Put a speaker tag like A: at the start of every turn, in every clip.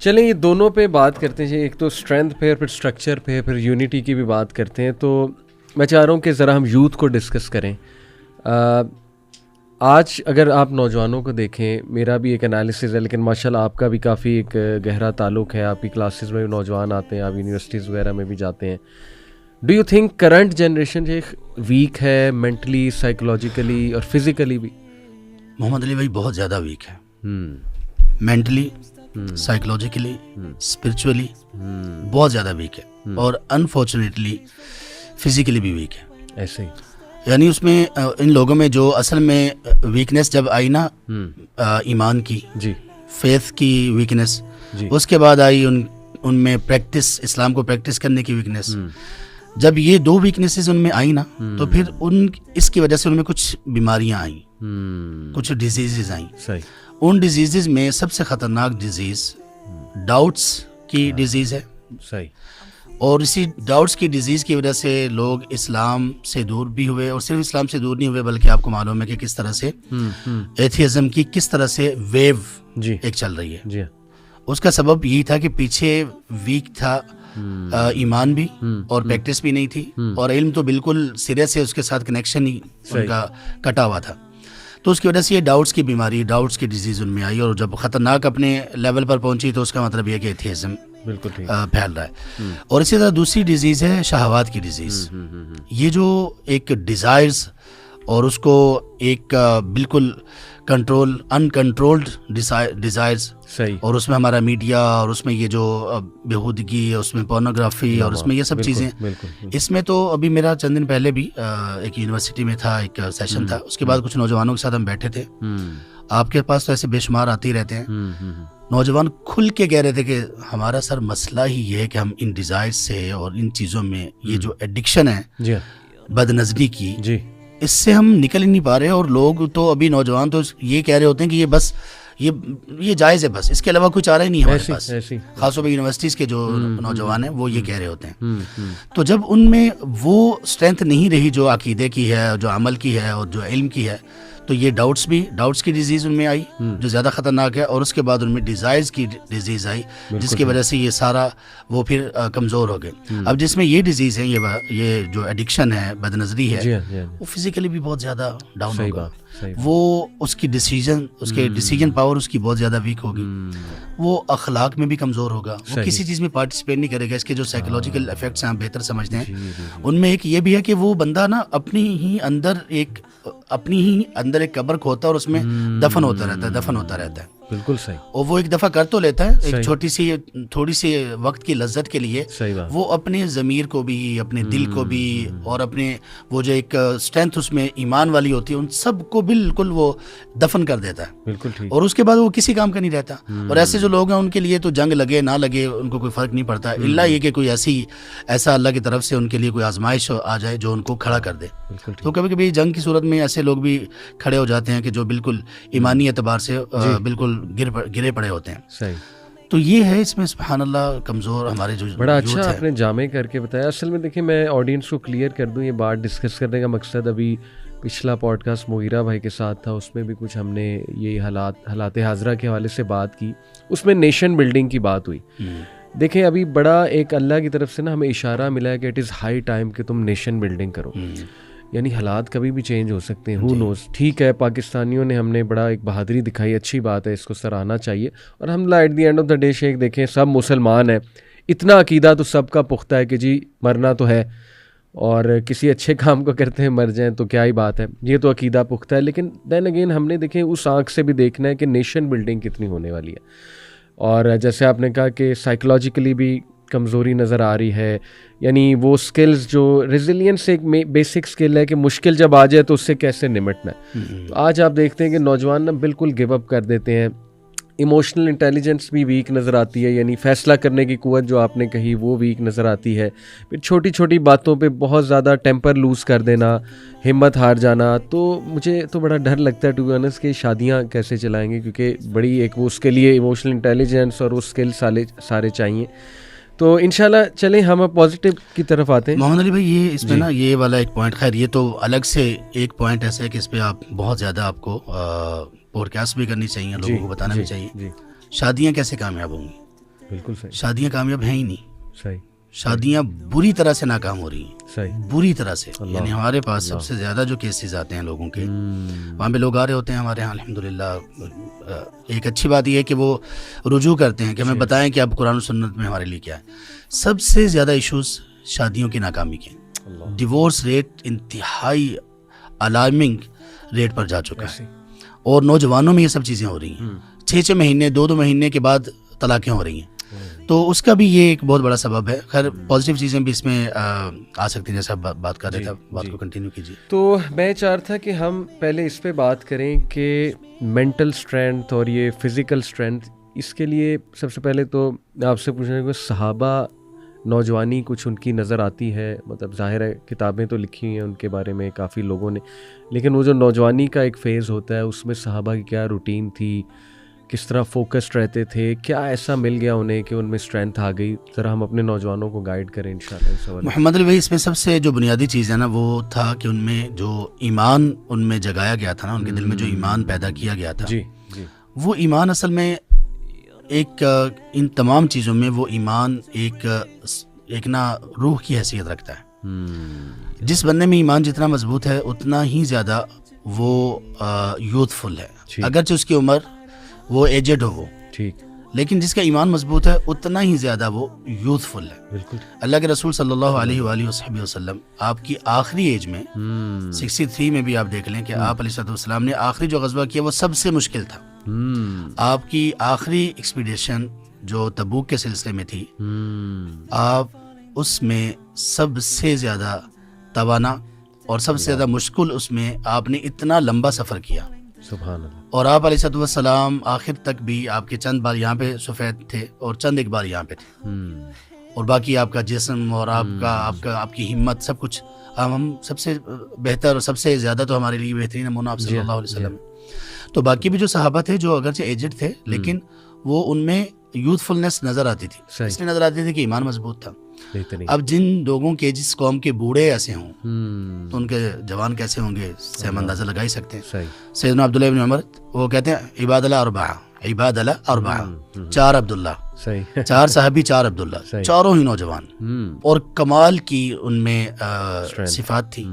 A: چلیں یہ دونوں پہ بات کرتے ہیں، ایک تو اسٹرینتھ پہ پھر اسٹرکچر پہ پھر یونٹی کی بھی بات کرتے ہیں. تو میں چاہ رہا ہوں کہ ذرا ہم یوتھ کو ڈسکس کریں. آج اگر آپ نوجوانوں کو دیکھیں، میرا بھی ایک انالیسز ہے لیکن ماشاءاللہ آپ کا بھی کافی ایک گہرا تعلق ہے، آپ کی کلاسز میں بھی نوجوان آتے ہیں، آپ یونیورسٹیز وغیرہ میں بھی جاتے ہیں. Do you think current generation جو ویک ہے مینٹلی، سائیکولوجیکلی اور فزیکلی بھی؟
B: محمد علی بھائی بہت زیادہ ویک ہے، مینٹلی، سائیکولوجیکلی، اسپرچولی بہت زیادہ ویک ہے، اور انفارچونیٹلی فزیکلی بھی ویک ہے.
A: ایسے ہی
B: یعنی اس میں ان لوگوں میں جو اصل میں ویکنیس جب آئی نا ایمان کی،
A: جی،
B: فیتھ کی ویکنیس،
A: جی،
B: اس کے بعد آئی ان میں پریکٹس، اسلام کو پریکٹس کرنے کی ویکنیس. جب یہ دو ویکنیسز ان میں آئی نا تو پھر اس کی وجہ سے ان میں کچھ بیماریاں آئیں، کچھ ڈیزیزز آئیں.
A: صحیح.
B: ان ڈیزیزز میں سب سے خطرناک ڈیزیز ڈاؤٹس کی ڈیزیز ہے.
A: صحیح. اور
B: اسی ڈاؤٹس کی ڈیزیز کی وجہ سے لوگ اسلام سے دور بھی ہوئے، اور صرف اسلام سے دور نہیں ہوئے بلکہ آپ کو معلوم ہے کہ کس طرح سے ایتھیزم کی کس طرح سے ویو ایک چل رہی ہے.
A: جی.
B: اس کا سبب یہی تھا کہ پیچھے ویک تھا ایمان بھی، اور پریکٹس بھی نہیں تھی، اور علم تو بالکل سرے سے اس کے ساتھ کنیکشن ہی ان کا کٹا ہوا تھا. تو اس کی وجہ سے یہ ڈاؤٹس کی بیماری، ڈاؤٹس کی ڈیزیز ان میں آئی، اور جب خطرناک اپنے لیول پر پہنچی تو اس کا مطلب یہ کہ ایتھیزم
A: بالکل
B: پھیل رہا ہے. اور اسی طرح دوسری ڈیزیز ہے شہوات کی ڈیزیز. یہ جو ایک ڈیزائرز اور اس کو ایک بالکل کنٹرول انکنٹرولڈ ڈیزائرز،
A: صحیح،
B: اور اس میں ہمارا میڈیا، اور اس میں یہ جو بےہودگی، اس میں پورنوگرافی، اور اس میں یہ سب چیزیں. اس میں تو ابھی میرا چند دن پہلے بھی ایک یونیورسٹی میں تھا، ایک سیشن تھا، اس کے بعد کچھ نوجوانوں کے ساتھ ہم بیٹھے تھے. آپ کے پاس تو ایسے بے شمار آتے ہی رہتے ہیں. نوجوان کھل کے کہہ رہے تھے کہ ہمارا سر مسئلہ ہی یہ ہے کہ ہم ان ڈیزائر سے اور ان چیزوں میں یہ جو ایڈکشن ہے بد نظری کی، اس سے ہم نکل ہی نہیں پا رہے. اور لوگ تو ابھی نوجوان تو یہ کہہ رہے ہوتے ہیں کہ یہ بس یہ جائز ہے، بس اس کے علاوہ کوئی چارہ ہی نہیں ہمارے پاس. خاص طور پہ یونیورسٹیز کے جو نوجوان ہیں وہ یہ کہہ رہے ہوتے ہیں. تو جب ان میں وہ اسٹرینتھ نہیں رہی جو عقیدے کی ہے، جو عمل کی ہے، اور جو علم کی ہے، تو یہ ڈاؤٹس کی ڈیزیز ان میں آئی جو زیادہ خطرناک ہے. اور اس کے بعد ان میں ڈیزائرز کی ڈیزیز آئی جس کی وجہ سے یہ سارا وہ پھر کمزور ہو گئے. اب جس میں یہ ڈیزیز ہے، یہ جو ایڈکشن ہے، بد نظری ہے، وہ فزیکلی بھی بہت زیادہ ڈاؤن ہوگا. وہ اس کے ڈیسیجن پاور اس کی بہت زیادہ ویک ہوگی. وہ اخلاق میں بھی کمزور ہوگا، وہ کسی چیز میں پارٹیسپیٹ نہیں کرے گا. اس کے جو سائیکولوجیکل افیکٹس ہیں آپ بہتر سمجھتے ہیں. ان میں ایک یہ بھی ہے کہ وہ بندہ نا اپنی ہی اندر ایک قبر کھوتا ہے اور اس میں دفن ہوتا رہتا ہے. بالکل صحیح. اور وہ ایک دفعہ کر تو لیتا ہے ایک تھوڑی سی وقت کی لذت کے لیے، وہ اپنے ضمیر کو بھی، اپنے دل کو بھی، اور اپنے وہ جو ایک اسٹرینتھ اس میں ایمان والی ہوتی ہے، ان سب کو بالکل وہ دفن کر دیتا ہے. بالکل ٹھیک. اور اس کے بعد وہ کسی کام کا نہیں رہتا. اور ایسے جو لوگ ہیں ان کے لیے تو جنگ لگے نہ لگے ان کو کوئی فرق نہیں پڑتا، الا یہ کہ کوئی ایسا اللہ کی طرف سے ان کے لیے کوئی آزمائش آ جائے جو ان کو کھڑا کر دے. تو کبھی کبھی جنگ کی صورت میں ایسے لوگ بھی کھڑے ہو جاتے ہیں کہ جو بالکل ایمانی اعتبار سے بالکل گرے پڑے ہوتے ہیں. صحیح. تو یہ ہے اس میں سبحان اللہ کمزور ہمارے جو
A: بڑا اچھا آپ نے جامع کر کے بتایا. اصل میں دیکھیں میں آڈینس کو کلیئر کر دوں، یہ بات ڈسکس کرنے کا مقصد ابھی پچھلا پوڈ کاسٹ مغیرہ بھائی کے ساتھ تھا، اس میں بھی کچھ ہم نے یہ حالات حاضرہ کے حوالے سے بات کی، اس میں نیشن بلڈنگ کی بات ہوئی. دیکھیں ابھی بڑا ایک اللہ کی طرف سے نا ہمیں اشارہ ملا ہے کہ اٹ از ہائی ٹائم کہ تم نیشن بلڈنگ کرو. یعنی حالات کبھی بھی چینج ہو سکتے ہیں، ہو نوز. ٹھیک ہے پاکستانیوں نے ہم نے بڑا ایک بہادری دکھائی، اچھی بات ہے، اس کو سراہنا چاہیے. اور الحمدللہ at the end of the day شیخ دیکھیں سب مسلمان ہیں، اتنا عقیدہ تو سب کا پختہ ہے کہ جی مرنا تو ہے، اور کسی اچھے کام کو کرتے ہیں مر جائیں تو کیا ہی بات ہے، یہ تو عقیدہ پختہ ہے. لیکن دین اگین ہم نے دیکھیں اس آنکھ سے بھی دیکھنا ہے کہ نیشن بلڈنگ کتنی ہونے والی ہے. اور جیسے آپ نے کہا کہ سائیکولوجیکلی بھی کمزوری نظر آ رہی ہے. یعنی وہ سکلز جو ریزیلینس ایک بیسک سکل ہے کہ مشکل جب آ جائے تو اس سے کیسے نمٹنا ہے. تو آج آپ دیکھتے ہیں کہ نوجوان نا بالکل گیو اپ کر دیتے ہیں. ایموشنل انٹیلیجنس بھی ویک نظر آتی ہے، یعنی فیصلہ کرنے کی قوت جو آپ نے کہی وہ ویک نظر آتی ہے. پھر چھوٹی چھوٹی باتوں پہ بہت زیادہ ٹیمپر لوز کر دینا، ہمت ہار جانا. تو مجھے تو بڑا ڈر لگتا ہے ٹو بی آنیسٹ کہ شادیاں کیسے چلائیں گے، کیونکہ بڑی ایک وہ اس کے لیے ایموشنل انٹیلیجنس اور وہ اسکل سارے چاہیے. تو انشاءاللہ چلیں ہم پازیٹیو کی طرف آتے ہیں.
B: محمد علی بھائی یہ اس میں نا یہ والا ایک پوائنٹ، خیر یہ تو الگ سے ایک پوائنٹ ایسا ہے کہ اس پہ آپ بہت زیادہ آپ کو پوڈ کاسٹ بھی کرنی چاہیے، لوگوں کو بتانا بھی چاہیے. شادیاں کیسے کامیاب ہوں گی؟
A: بالکل صحیح.
B: شادیاں کامیاب ہیں ہی نہیں.
A: صحیح.
B: شادیاں بری طرح سے ناکام ہو رہی ہیں.
A: صحیح.
B: بری طرح سے. یعنی ہمارے پاس سب سے زیادہ جو کیسز آتے ہیں لوگوں کے, وہاں پہ لوگ آ رہے ہوتے ہیں ہمارے یہاں الحمدللہ. ایک اچھی بات یہ ہے کہ وہ رجوع کرتے ہیں کہ ہمیں بتائیں کہ اب قرآن و سنت میں ہمارے لیے کیا ہے. سب سے زیادہ ایشوز شادیوں کی ناکامی کے. ڈیورس ریٹ انتہائی الارمنگ ریٹ پر جا چکا ہے, اور نوجوانوں میں یہ سب چیزیں ہو رہی ہیں. 6 مہینے 2 مہینے کے بعد طلاقیں ہو رہی ہیں. تو اس کا بھی یہ ایک بہت بڑا سبب ہے. خیر پازیٹیو چیزیں بھی اس میں آ سکتی ہیں, جیسا بات کر رہے تھے. بات کو کنٹینیو کیجیے.
A: تو میں چاہ رہا تھا کہ ہم پہلے اس پہ بات کریں کہ مینٹل اسٹرینتھ اور یہ فزیکل اسٹرینتھ, اس کے لیے سب سے پہلے تو آپ سے پوچھنا ہے کہ صحابہ نوجوانی کچھ ان کی نظر آتی ہے, مطلب ظاہر ہے کتابیں تو لکھی ہوئی ہیں ان کے بارے میں کافی لوگوں نے, لیکن وہ جو نوجوانی کا ایک فیز ہوتا ہے اس میں صحابہ کی کیا روٹین تھی, کس طرح فوکسڈ رہتے تھے, کیا ایسا مل گیا انہیں کہ ان میں اسٹرینتھ آ گئی؟ ذرا ہم اپنے نوجوانوں کو گائیڈ کریں انشاءاللہ.
B: محمد علی بھائی, اس میں سب سے جو بنیادی چیز ہے نا وہ تھا کہ ان میں جو ایمان ان میں جگایا گیا تھا نا, ان کے دل میں جو ایمان پیدا کیا گیا تھا, وہ ایمان اصل میں ایک ان تمام چیزوں میں وہ ایمان ایک نا روح کی حیثیت رکھتا ہے. جس بندے میں ایمان جتنا مضبوط ہے اتنا ہی زیادہ وہ یوتھفل ہے, اگرچہ اس کی عمر وہ ایجڈ ہو وہ ٹھیک, لیکن جس کا ایمان مضبوط ہے اتنا ہی زیادہ وہ یوتھفل ہے. بالکل. اللہ کے رسول صلی اللہ علیہ وآلہ وصحبہ وسلم آپ کی آخری ایج میں 63 میں بھی آپ دیکھ لیں کہ آپ علیہ السلام نے آخری جو غزوہ کیا وہ سب سے مشکل تھا. آپ کی آخری ایکسپیڈیشن جو تبوک کے سلسلے میں تھی, آپ اس میں سب سے زیادہ توانا اور سب سے زیادہ مشکل, اس میں آپ نے اتنا لمبا سفر کیا.
A: سبحان اللہ.
B: اور آپ علیہ السلام آخر تک بھی آپ کے چند بار یہاں پہ سفید تھے اور چند ایک بار یہاں پہ تھے, اور باقی آپ کا جسم اور آپ کی ہمت سب کچھ, ہم سب سے بہتر اور سب سے زیادہ تو ہمارے لیے بہترین نمونہ آپ صلی اللہ علیہ وسلم. تو باقی بھی جو صحابہ تھے جو اگرچہ ایجڈ تھے لیکن وہ ان میں یوتھفلنس نظر آتی تھی, اس لیے نظر آتی تھی کہ ایمان مضبوط تھا. اب جن لوگوں کے جس قوم کے بوڑھے ایسے ہوں تو ان کے جوان کیسے ہوں گے, سے ہم اندازہ لگا ہی سکتے ہیں. سیدنا عبداللہ ابن عمر وہ کہتے ہیں عباد اللہ اربعہ, عباد اللہ اربعہ, 4 عبداللہ, 4 صحابی 4 عبداللہ, چاروں ہی نوجوان, اور کمال کی ان میں صفات تھی,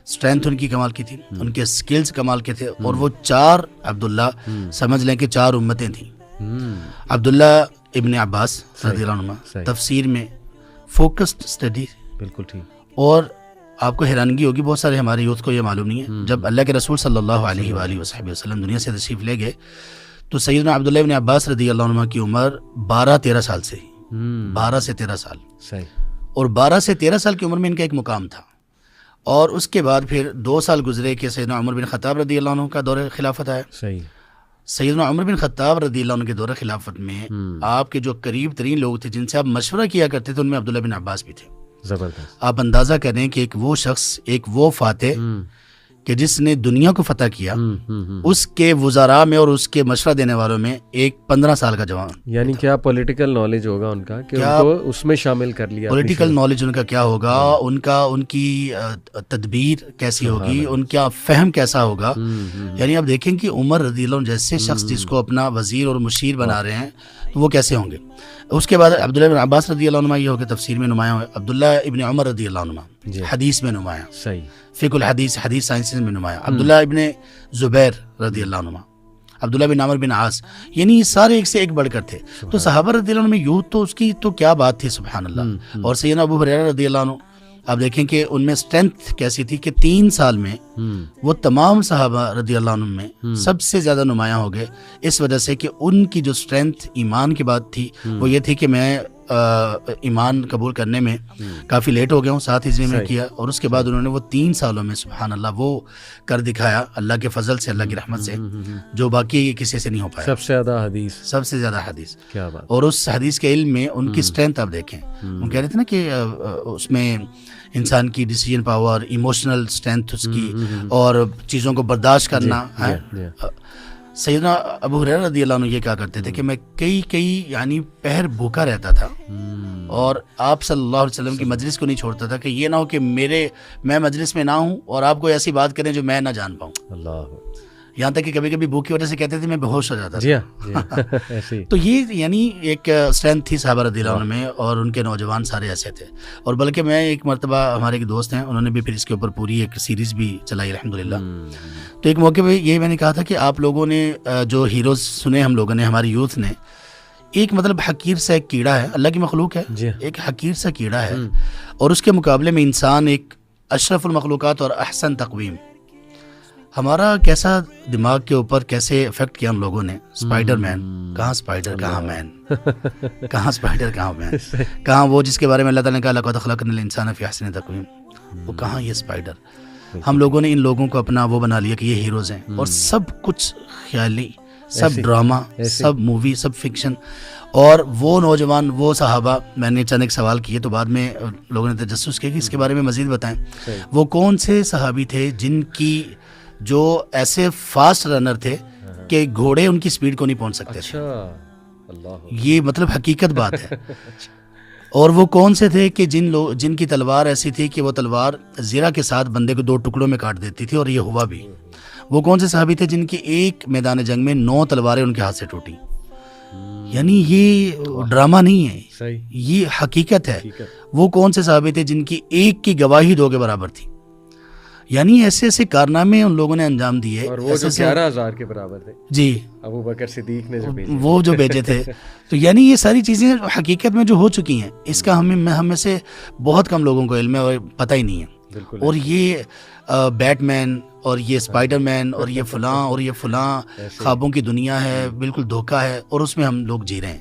B: اسٹرینتھ ان کی کمال کی تھی, ان کے سکلز کمال کے تھے, اور وہ 4 عبداللہ سمجھ لیں کہ 4 امتیں تھیں. عبداللہ ابن عباس رضی اللہ عنہ تفسیر میں فوکسڈ اسٹڈی. بالکل ٹھیک. اور آپ کو حیرانگی ہوگی, بہت سارے ہمارے یوتھ کو یہ معلوم نہیں ہے, جب اللہ کے رسول صلی اللہ علیہ وآلہ وصحبہ وسلم دنیا سے تشریف لے گئے تو سیدنا عبداللہ ابن عباس رضی اللہ عنہ کی عمر 12-13 سال سے, 12 سے 13 سال, اور 12 سے 13 سال کی عمر میں ان کا ایک مقام تھا. اور اس کے بعد پھر 2 سال گزرے کہ سیدنا عمر بن خطاب رضی اللہ عنہ کا دور خلافت آیا. سیدنا عمر بن خطاب رضی اللہ عنہ کے دور خلافت میں آپ کے جو قریب ترین لوگ تھے جن سے آپ مشورہ کیا کرتے تھے, ان میں عبداللہ بن عباس بھی تھے. زبردست. آپ اندازہ کریں کہ ایک وہ شخص, ایک وہ فاتح کہ جس نے دنیا کو فتح کیا, اس کے وزراء میں اور اس کے مشورہ دینے والوں میں ایک 15 سال کا جوان,
A: یعنی کیا پولیٹیکل نالج ہوگا ان کا کہ ان کو اس میں شامل کر لیا,
B: پولیٹیکل نالج ان کا کیا ہوگا, ان کی تدبیر کیسی ہوگی, ان کا فہم کیسا ہوگا. یعنی آپ دیکھیں کہ عمر رضی اللہ عنہ جیسے شخص جس کو اپنا وزیر اور مشیر بنا رہے ہیں تو وہ کیسے ہوں گے. اس کے بعد عبداللہ بن عباس رضی اللہ عنہ یہ ہو کہ تفسیر میں نمایاں ہوئے, عبداللہ ابن عمر رضی اللہ عنہ حدیث میں نمایاں, فقہ الحدیث, حدیث سائنس میں نمایاں, عبداللہ ابن زبیر رضی اللہ عنہ, عبداللہ بن عمر بن عاص, یعنی یہ سارے ایک سے ایک بڑھ کر تھے. تو صحابہ رضی اللہ عنہ میں یوتھ تو اس کی تو کیا بات تھی, سبحان اللہ. اور سیدنا ابو ہریرہ رضی اللہ عنہ آپ دیکھیں کہ ان میں اسٹرینتھ کیسی تھی کہ 3 سال میں وہ تمام صحابہ رضی اللہ عنہ میں سب سے زیادہ نمایاں ہو گئے, اس وجہ سے کہ ان کی جو اسٹرینتھ ایمان کی بات تھی وہ یہ تھی کہ میں ایمان قبول کرنے میں کافی لیٹ ہو گیا ہوں, 7 ہجری میں کیا, اور اس کے بعد انہوں نے وہ 3 سالوں میں سبحان اللہ وہ کر دکھایا اللہ کے فضل سے, اللہ کی رحمت سے, جو باقی کسی سے نہیں ہو پایا. سب سے زیادہ حدیث کیا بات. اور اس حدیث کے علم میں ان کی اسٹرینتھ آپ دیکھیں, وہ کہہ رہے تھے نا کہ اس میں انسان کی ڈیسیجن پاور, ایموشنل اسٹرینتھ اس کی, اور چیزوں کو برداشت کرنا. سیدنا ابو ہریرہ رضی اللہ عنہ یہ کہا کرتے تھے کہ میں کئی یعنی پہر بھوکا رہتا تھا اور آپ صلی اللہ علیہ وسلم کی مجلس کو نہیں چھوڑتا تھا کہ یہ نہ ہو کہ میں مجلس میں نہ ہوں اور آپ کوئی ایسی بات کریں جو میں نہ جان پاؤں. یہاں تک کہ کبھی کبھی بھوک کی وجہ سے کہتے تھے میں بے ہوش ہو جاتا
A: تھا. ایسے ہی
B: تو یہ یعنی ایک اسٹرینتھ تھی صحابہ رضی اللہ عنہ میں, اور ان کے نوجوان سارے ایسے تھے. اور بلکہ میں ایک مرتبہ, ہمارے ایک دوست ہیں, انہوں نے بھی پھر اس کے اوپر پوری ایک سیریز بھی چلائی الحمدللہ. تو ایک موقع پہ یہ میں نے کہا تھا کہ آپ لوگوں نے جو ہیروز سنے, ہم لوگوں نے, ہماری یوتھ نے, ایک مطلب حقیر سا ایک کیڑا ہے, اللہ کی مخلوق ہے, ایک حقیر سا کیڑا ہے, اور اس کے مقابلے میں انسان ایک اشرف المخلوقات اور احسن تقویم. ہمارا کیسا دماغ کے اوپر کیسے افیکٹ کیا ہم لوگوں نے. اسپائڈر مین, کہاں اسپائڈر کہاں مین, کہاں اسپائڈر کہاں مین, کہاں وہ جس کے بارے میں اللہ تعالیٰ نے کہا لقد خلقنا الانسان فی احسن تقویم, وہ کہاں یہ اسپائڈر. ہم لوگوں نے ان لوگوں کو اپنا وہ بنا لیا کہ یہ ہیروز ہیں, اور سب کچھ خیالی, سب ڈرامہ, سب مووی, سب فکشن. اور وہ نوجوان, وہ صحابہ, میں نے چند ایک سوال کیے تو بعد میں لوگوں نے تجسس کیا کہ اس کے بارے میں مزید بتائیں. وہ کون سے صحابی تھے جن کی جو ایسے فاسٹ رنر تھے کہ گھوڑے ان کی سپیڈ کو نہیں پہنچ سکتے تھے. یہ مطلب حقیقت بات ہے. اور وہ کون سے تھے کہ جن کی تلوار ایسی تھی کہ وہ تلوار زرہ کے ساتھ بندے کو 2 ٹکڑوں میں کاٹ دیتی تھی, اور یہ ہوا بھی. وہ کون سے صحابی تھے جن کی ایک میدان جنگ میں 9 تلواریں ان کے ہاتھ سے ٹوٹی. یعنی یہ ڈرامہ نہیں ہے, یہ حقیقت ہے. وہ کون سے صحابی تھے جن کی ایک کی گواہی 2 کے برابر تھی. یعنی ایسے ایسے کارنامے ان لوگوں نے انجام دیے,
A: اور وہ جو 11,000 کے برابر تھے
B: جی
A: ابو بکر صدیق نے
B: وہ جو بیچے تھے. تو یعنی یہ ساری چیزیں حقیقت میں جو ہو چکی ہیں, اس کا ہم میں سے بہت کم لوگوں کو علم ہے اور پتہ ہی نہیں ہے. اور یہ بیٹ مین اور یہ اسپائڈر مین اور یہ فلاں اور یہ فلاں خوابوں کی دنیا ہے, بالکل دھوکہ ہے, اور اس میں ہم لوگ جی رہے ہیں.